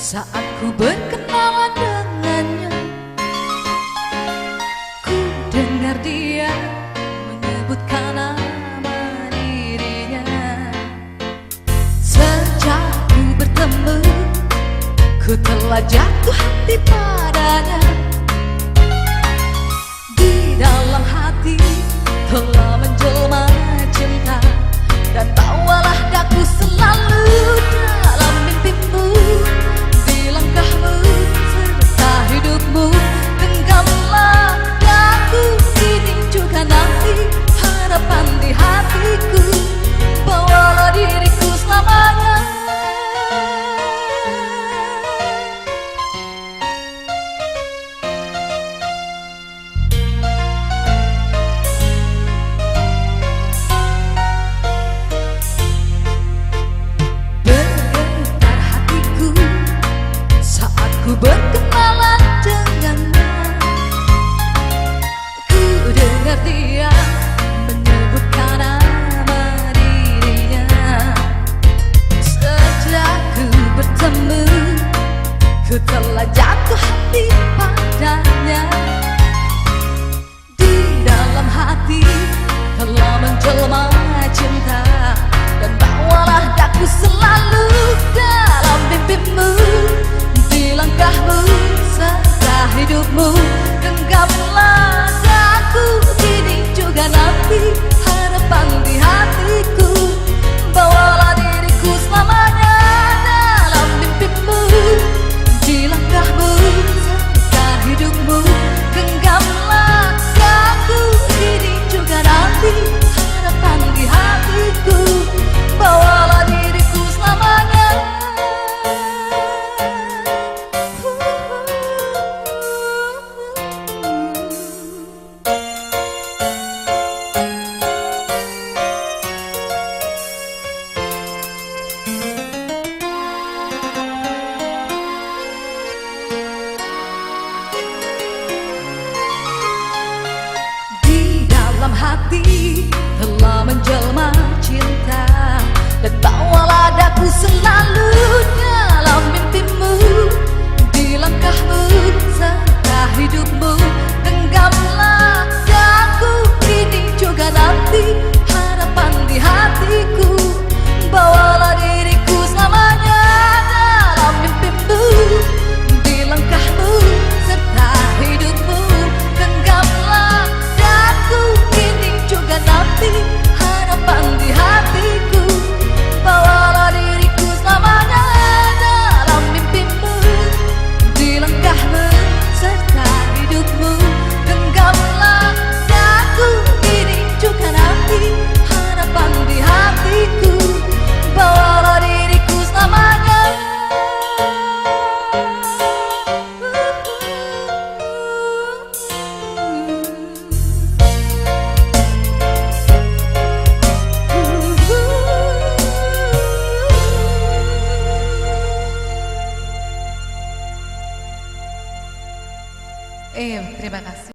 Saat ku berkenalan dengannya, ku dengar dia menyebutkan nama dirinya. Sejak ku bertemu, ku telah jatuh hati padanya. Di dalam hati telah menjelma cinta, dan bawalah daku selalu dalam mimpimu. Langkahmu serta hidupmu, genggamlah daku kini juga nanti. Harapan di hatiku, bawalah diriku selamanya. Ku berkenalan dengannya, ku dengar dia menyebutkan nama dirinya. Sejak ku bertemu, ku telah jatuh hati padanya. Di dalam hati telah menjelma cinta, dan bawalah daku selalu dalam mimpimu. Langkahmu serta hidupmu, genggamlah daku kini juga nanti. Harapan di hatiku, bawalah diriku selamanya dalam mimpimu. Di langkahmu serta hidupmu, genggamlah daku kini juga nanti. Harapan di hatiku, bawalah diriku selamanya. Hati telah menjelma cinta, dan bawalah daku selalu dalam mimpimu. Di langkahmu serta hidupmu, genggamlah daku kini juga nanti. Harapan di hatiku, bawalah diriku selamanya dalam mimpimu. Di langkahmu serta hidupmu, genggamlah daku juga nanti. Harapan di hatiku, bawalah diriku selamanya dalam mimpimu. Di langkahmu serta hidupmu, genggamlah daku kini juga nanti. Harapan di hatiku, bawalah diriku selamanya. Terima kasih.